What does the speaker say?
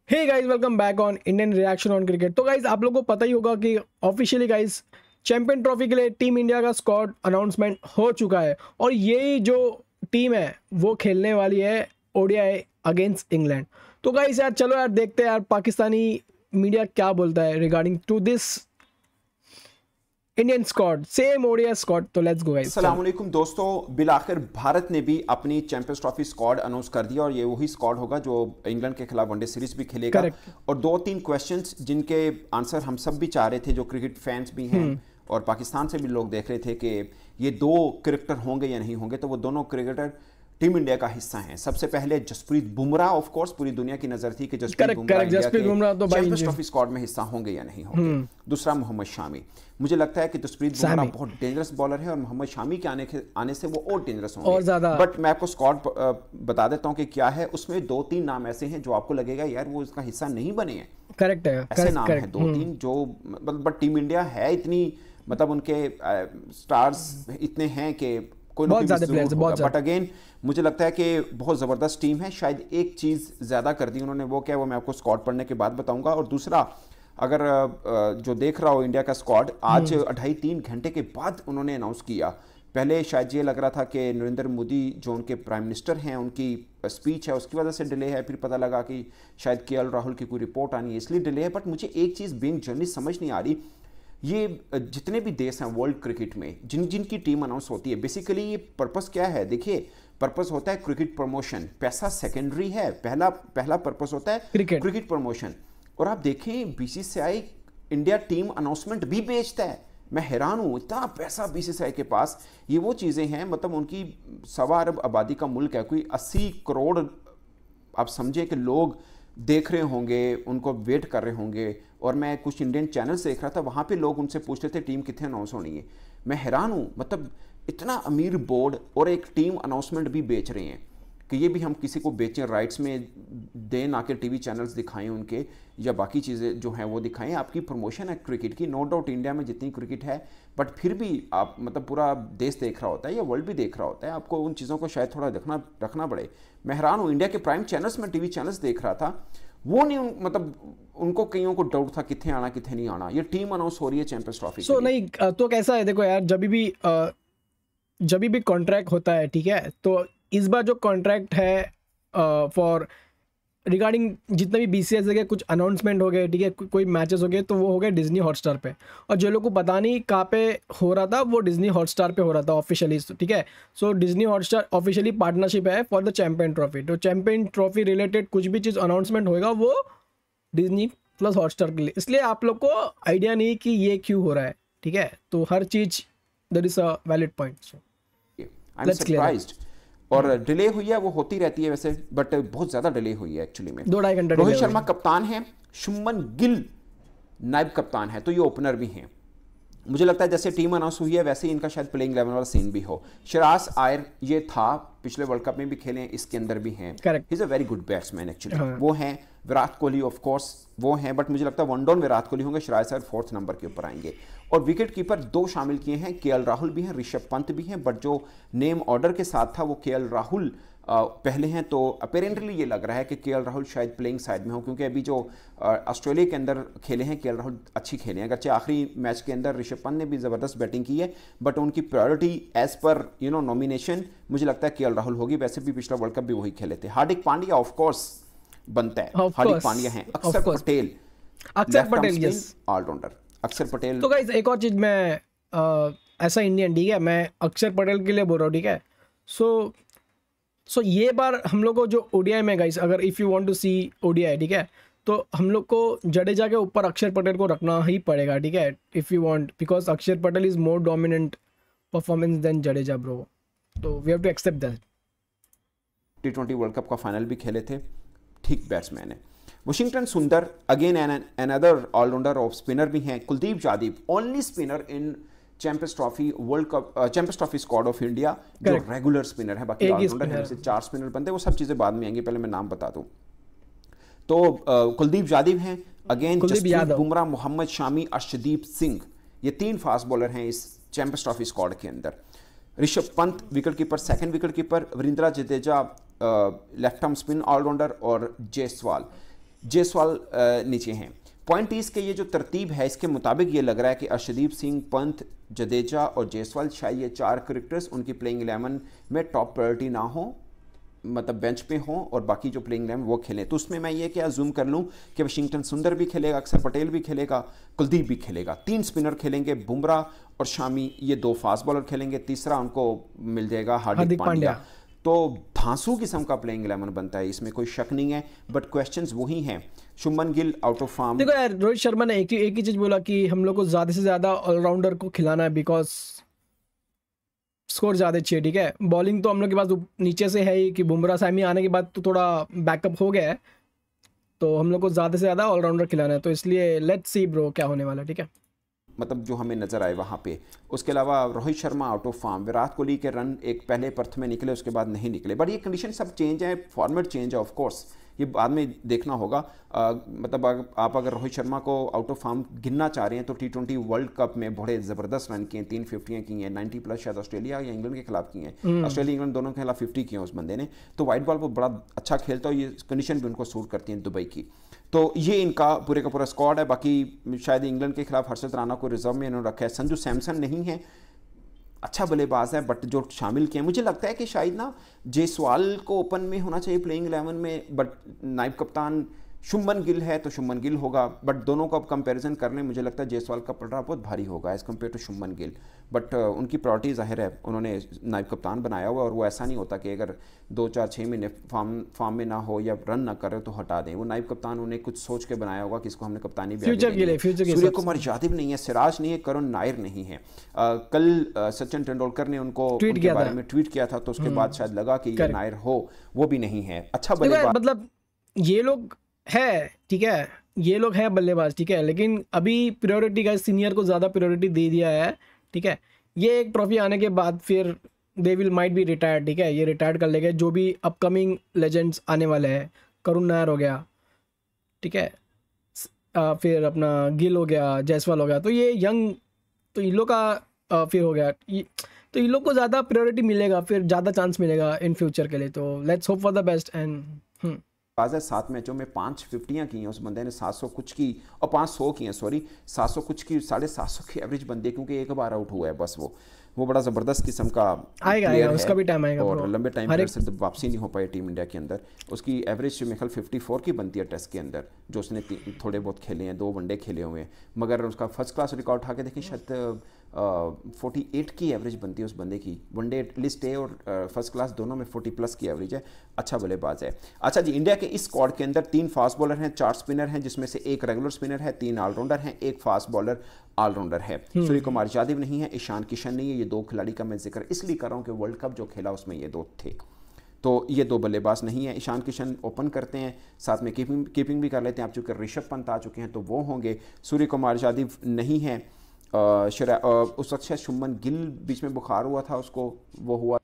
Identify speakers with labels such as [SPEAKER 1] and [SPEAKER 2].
[SPEAKER 1] Hey guys, welcome back on Indian reaction on cricket. तो guys, आप लोगों को पता ही होगा कि ऑफिशियली गाइस चैंपियन ट्रॉफी के लिए टीम इंडिया का स्क्वाड अनाउंसमेंट हो चुका है और यही जो टीम है वो खेलने वाली है ओडीआई अगेंस्ट इंग्लैंड। तो गाइस यार, चलो यार देखते हैं यार पाकिस्तानी मीडिया क्या बोलता है regarding to this Indian squad, same ODI squad. तो लेट्स गो गाइस।
[SPEAKER 2] अस्सलाम वालेकुम दोस्तों, बिलाखिर भारत ने भी अपनी चैंपियंस ट्रॉफी स्क्वाड अनाउंस कर दिया और ये वही स्क्वाड होगा जो इंग्लैंड के खिलाफ वनडे सीरीज भी खेलेगा।
[SPEAKER 1] Correct.
[SPEAKER 2] और 2-3 क्वेश्चंस जिनके आंसर हम सब भी चाह रहे थे, जो क्रिकेट फैंस भी हैं और पाकिस्तान से भी लोग देख रहे थे कि ये दो क्रिकेटर होंगे या नहीं होंगे, तो वो दोनों क्रिकेटर टीम इंडिया का हिस्सा हैं। सबसे पहले जसप्रीत बुमराह, ऑफ कोर्स पूरी दुनिया की नजर थी कि Jasprit Bumrah Champions trophy squad में हिस्सा होंगे या नहीं होंगे। दूसरा मोहम्मद शामी, मुझे लगता है कि जसप्रीत बुमराह बहुत डेंजरस बॉलर है और मोहम्मद शामी के आने से वो और डेंजरस होंगे
[SPEAKER 1] और ज्यादा।
[SPEAKER 2] बट मैं आपको स्क्वाड बता देता हूं कि क्या है। उसमें 2-3 नाम ऐसे हैं जो आपको लगेगा यार वो इसका हिस्सा नहीं बने हैं।
[SPEAKER 1] करेक्ट है,
[SPEAKER 2] ऐसे नाम है 2-3 जो बट टीम इंडिया है इतनी, मतलब उनके स्टार्स इतने हैं कि कोई ना कोई, बट अगेन मुझे लगता है कि बहुत ज़बरदस्त टीम है। शायद एक चीज़ ज़्यादा कर दी उन्होंने, वो क्या है वो मैं आपको स्क्वाड पढ़ने के बाद बताऊंगा। और दूसरा, अगर जो देख रहा हो इंडिया का स्क्वाड, आज 2.5-3 घंटे के बाद उन्होंने अनाउंस किया। पहले शायद ये लग रहा था कि नरेंद्र मोदी जो उनके प्राइम मिनिस्टर हैं, उनकी स्पीच है उसकी वजह से डिले है, फिर पता लगा कि शायद केएल राहुल की कोई रिपोर्ट आनी है इसलिए डिले है। बट मुझे एक चीज़ बीइंग जर्नलिस्ट समझ नहीं आ रही, ये जितने भी देश हैं वर्ल्ड क्रिकेट में जिनकी टीम अनाउंस होती है, बेसिकली ये पर्पस क्या है? देखिए, पर्पस होता है क्रिकेट प्रमोशन, पैसा सेकेंडरी है, पहला पर्पस होता है क्रिकेट प्रमोशन। और आप देखें बीसीसीआई इंडिया टीम अनाउंसमेंट भी बेचता है। मैं हैरान हूँ, इतना पैसा बीसीसीआई के पास। ये वो चीज़ें हैं, मतलब उनकी 1.25 अरब आबादी का मुल्क है, कोई 80 करोड़ आप समझे कि लोग देख रहे होंगे, उनको वेट कर रहे होंगे। और मैं कुछ इंडियन चैनल्स देख रहा था, वहाँ पे लोग उनसे पूछ रहे थे टीम कितने अनाउंस होनी है। मैं हैरान हूँ, मतलब इतना अमीर बोर्ड और एक टीम अनाउंसमेंट भी बेच रहे हैं कि ये भी हम किसी को बेचें, राइट्स में दें, ना कि टीवी चैनल्स दिखाएं उनके या बाकी चीज़ें जो हैं वो दिखाएं। आपकी प्रमोशन है क्रिकेट की, नो डाउट इंडिया में जितनी क्रिकेट है, बट फिर भी आप मतलब पूरा देश देख रहा होता है या वर्ल्ड भी देख रहा होता है, आपको उन चीज़ों को शायद थोड़ा रखना पड़े। मैं हैरान हूँ, इंडिया के प्राइम चैनल्स में टीवी चैनल्स देख रहा था, वो नहीं मतलब उनको कईयों को डाउट था कितने आना कितने नहीं आना। ये टीम अनाउंस हो रही है चैंपियंस ट्रॉफी
[SPEAKER 1] सो नहीं तो कैसा है, देखो यार, जब भी कॉन्ट्रैक्ट होता है, ठीक है, तो इस बार जो कॉन्ट्रैक्ट है फॉर रिगार्डिंग जितने भी बीसीएस के कुछ अनाउंसमेंट हो गए, ठीक है, कोई मैचेस हो गए, तो वो हो गए डिज्नी हॉटस्टार पे। और जो लोग को पता नहीं कहाँ पे हो रहा था, वो डिज्नी हॉटस्टार पे हो रहा था ऑफिशियली, ठीक है। सो डिज्नी हॉटस्टार ऑफिशियली पार्टनरशिप है फॉर द चैंपियन ट्रॉफी। तो चैंपियन ट्रॉफी रिलेटेड कुछ भी चीज़ अनाउंसमेंट होएगा वो डिज्नी प्लस हॉटस्टार के लिए, इसलिए आप लोग को आइडिया नहीं कि ये क्यों हो रहा है, ठीक है। तो हर चीज़ there is a valid point.
[SPEAKER 2] I am surprised. और डिले हुई है, वो होती रहती है वैसे, बट बहुत ज्यादा डिले हुई है एक्चुअली में।
[SPEAKER 1] 2-2.5 घंटे।
[SPEAKER 2] रोहित शर्मा कप्तान है, शुभमन गिल नायब कप्तान है, तो ये ओपनर भी हैं। मुझे लगता है जैसे टीम अनाउंस हुई है वैसे ही इनका शायद प्लेइंग 11 वाला सीन भी हो। शिराज आयर ये था, पिछले वर्ल्ड कप में भी खेले हैं, इसके अंदर भी हैं। He is a very good batsman actually. वो हैं विराट कोहली, ऑफ कोर्स वो हैं, बट मुझे लगता है वन डाउन विराट कोहली होंगे, शिराज आयर 4th नंबर के ऊपर आएंगे। और विकेट कीपर 2 शामिल किए हैं, केएल राहुल भी हैं, ऋषभ पंत भी हैं, बट जो नेम ऑर्डर के साथ था वो केएल राहुल पहले हैं। तो अपेरेंटली ये लग रहा है कि केएल राहुल शायद प्लेइंग साइड में हो, क्योंकि अभी जो ऑस्ट्रेलिया के अंदर खेले हैं केएल राहुल अच्छी खेले हैं। अगरचे आखिरी मैच के अंदर ऋषभ पंत ने भी ज़बरदस्त बैटिंग की है, बट उनकी प्रायोरिटी एज पर नॉमिनेशन मुझे लगता है केएल राहुल होगी। वैसे भी पिछला वर्ल्ड कप भी वही खेले थे। हार्दिक पांड्या ऑफ कोर्स बनता है, हार्दिक पांड्या हैं। अक्षर पटेल यस, ऑलराउंडर अक्षर पटेल।
[SPEAKER 1] तो गाइस एक और चीज़, मैं ऐसा इंडियन, ठीक है, मैं अक्षर पटेल के लिए बोल रहा हूँ, ठीक है। सो ये बार हम लोग को जो ओडीआई में गाइस, अगर if you want to see ODI, ठीक है, तो हम लोग को जडेजा के ऊपर अक्षर पटेल को रखना ही पड़ेगा, ठीक है, if you want, because Akshar Patel is more dominant performance than Jadeja bro. तो we have to accept that.
[SPEAKER 2] T20 world cup का फाइनल भी खेले थे, ठीक बैट्समैन है। Washington Sundar again another allrounder off spinner भी हैं। Kuldeep Yadav only spinner in champions trophy world cup champions trophy squad of India जो रेगुलर स्पिनर है। बाकी ऑलराउंडर है, 4 स्पिनर बनते हैं, वो सब चीज़ें बाद में आएंगी, पहले मैं नाम बता दूं। तो कुलदीप यादव हैं, अगेन जसप्रीत बुमराह, मोहम्मद शामी, अर्शदीप सिंह, ये 3 फास्ट बॉलर हैं इस चैंपियंस ट्रॉफी स्क्वाड के अंदर। Rishabh Pant wicket keeper, 2nd wicket keeper, Ravindra Jadeja left arm spin allrounder और जायसवाल। जायसवाल नीचे हैं। पॉइंट इसके ये जो तरतीब है इसके मुताबिक ये लग रहा है कि अर्शदीप सिंह, पंत, जडेजा और जायसवाल शायद ये 4 क्रिकेटर्स उनकी प्लेइंग 11 में टॉप प्रायोरिटी ना हो, मतलब बेंच पे हों और बाकी जो प्लेइंग 11 वो खेलें। तो उसमें मैं ये क्या जूम कर लूँ कि वाशिंगटन सुंदर भी खेलेगा, अक्षर पटेल भी खेलेगा, कुलदीप भी खेलेगा, 3 स्पिनर खेलेंगे, बुमराह और शामी, ये 2 फास्ट बॉलर खेलेंगे, तीसरा उनको मिल जाएगा हार्दिक पांड्या। तो धांसू किस्म का प्लेइंग 11 बनता है, इसमें कोई शक नहीं है। बट क्वेश्चंस वही हैं। Shubman Gill out of form.
[SPEAKER 1] देखो यार, रोहित शर्मा ने एक ही चीज बोला कि हम लोग को ज्यादा से ज्यादा ऑलराउंडर को खिलाना है बिकॉज स्कोर ज़्यादा चाहिए, ठीक है। बॉलिंग तो हम लोग के पास नीचे से है ही कि बुमराह सामी आने के बाद तो थोड़ा बैकअप हो गया है, तो हम लोग को ज़्यादा से ज़्यादा ऑलराउंडर खिलाना है। तो इसलिए लेट्स सी ब्रो क्या होने वाला है, ठीक है।
[SPEAKER 2] मतलब जो हमें नज़र आए वहाँ पे। उसके अलावा Rohit Sharma out of form, Virat Kohli के रन एक पहले पर्थ में निकले, उसके बाद नहीं निकले। बट ये कंडीशन सब चेंज है, फॉर्मेट चेंज है, ऑफ कोर्स ये बाद में देखना होगा। मतलब आप अगर रोहित शर्मा को आउट ऑफ फॉर्म गिनना चाह रहे हैं तो T20 वर्ल्ड कप में बड़े ज़बरदस्त रन किए, 3 50 की हैं, 90+ शायद ऑस्ट्रेलिया या इंग्लैंड के खिलाफ की हैं, ऑस्ट्रेलिया इंग्लैंड दोनों के खिलाफ 50 किए उस बंदे ने। तो वाइट बॉल वो बड़ा अच्छा खेलता है, ये कंडीशन भी उनको सूट करती है दुबई की। तो ये इनका पूरे का पूरा स्क्वाड है। बाकी शायद इंग्लैंड के खिलाफ हर्षद राणा को रिजर्व में इन्होंने रखा है। संजू सैमसन नहीं है, अच्छा बल्लेबाज है, बट जो शामिल किए मुझे लगता है कि शायद ना जायसवाल को ओपन में होना चाहिए प्लेइंग 11 में, बट नायब कप्तान शुभमन गिल है तो शुभमन गिल होगा। बट दोनों को अब कंपैरिजन कर लें, मुझे लगता है जायसवाल का पलड़ा बहुत भारी होगा as compare to Shubman Gill. But उनकी प्रायोरिटी ज़ाहिर है, उन्होंने नायब कप्तान बनाया हुआ, और वो ऐसा नहीं होता कि अगर 2-4-6 महीने फॉर्म में ना हो या रन ना करे तो हटा दें। वो नायब कप्तान उन्हें कुछ सोच के बनाया होगा कि इसको हमने कप्तानी भी सूर्य कुमार यादव नहीं है, सिराज नहीं है, करुण नायर नहीं है। कल सचिन तेंदुलकर ने उनको उनके बारे में ट्वीट किया था, तो उसके बाद शायद लगा कि ये नायर हो, वो भी नहीं है। अच्छा बल्लेबाज,
[SPEAKER 1] मतलब ये लोग है, ठीक है, ये लोग हैं बल्लेबाज, ठीक है, लेकिन अभी प्रायोरिटी का सीनियर को ज़्यादा प्रायोरिटी दे दिया है, ठीक है। ये एक ट्रॉफी आने के बाद फिर they will might be retired, ठीक है, ये रिटायर्ड कर लेंगे। जो भी अपकमिंग लेजेंड्स आने वाले हैं, करुण नायर हो गया, ठीक है, फिर अपना गिल हो गया, जायसवाल हो गया, तो ये यंग, तो इन लोग का फिर हो गया, तो इन लोग को ज़्यादा प्रायोरिटी मिलेगा, फिर ज़्यादा चांस मिलेगा इन फ्यूचर के लिए। तो let's hope for the best. And
[SPEAKER 2] 7 मैचों में 5 50 की हैं उस बंदे ने, 700 कुछ की और 500 की हैं, सॉरी 700 कुछ की, 750 की एवरेज बंदे, क्योंकि एक बार आउट हुआ है बस। वो बड़ा ज़बरदस्त किस्म का
[SPEAKER 1] आएगा उसका भी टाइम आएगा,
[SPEAKER 2] और लंबे टाइम पर से वापसी नहीं हो पाई टीम इंडिया के अंदर। उसकी एवरेज मेरे ख्याल 54 की बनती है टेस्ट के अंदर, जो उसने थोड़े बहुत खेले हैं, 2 वनडे खेले हुए हैं। मगर उसका फर्स्ट क्लास रिकॉर्ड उठा के देखिए, शायद 48 की एवरेज बनती है उस बंदे की। वनडे लिस्ट ए और फर्स्ट क्लास दोनों में 40+ की एवरेज है, अच्छा बल्लेबाज है। अच्छा जी, इंडिया के इस स्क्वाड के अंदर 3 फास्ट बॉलर हैं, 4 स्पिनर हैं, जिसमें से 1 रेगुलर स्पिनर है, 3 ऑलराउंडर हैं, 1 फास्ट बॉलर ऑलराउंडर है। सूर्य कुमार यादव नहीं है, ईशान किशन नहीं है। ये 2 खिलाड़ी का मैं जिक्र इसलिए कर रहा हूँ कि वर्ल्ड कप जो खेला उसमें ये 2 थे, तो ये 2 बल्लेबाज नहीं है। ईशान किशन ओपन करते हैं, साथ में कीपिंग भी कर लेते हैं। आप चूँकि ऋषभ पंत आ चुके हैं तो वो होंगे। सूर्य कुमार यादव नहीं है। उस वक्त शायद शुभमन गिल बीच में बुखार हुआ था उसको, वो हुआ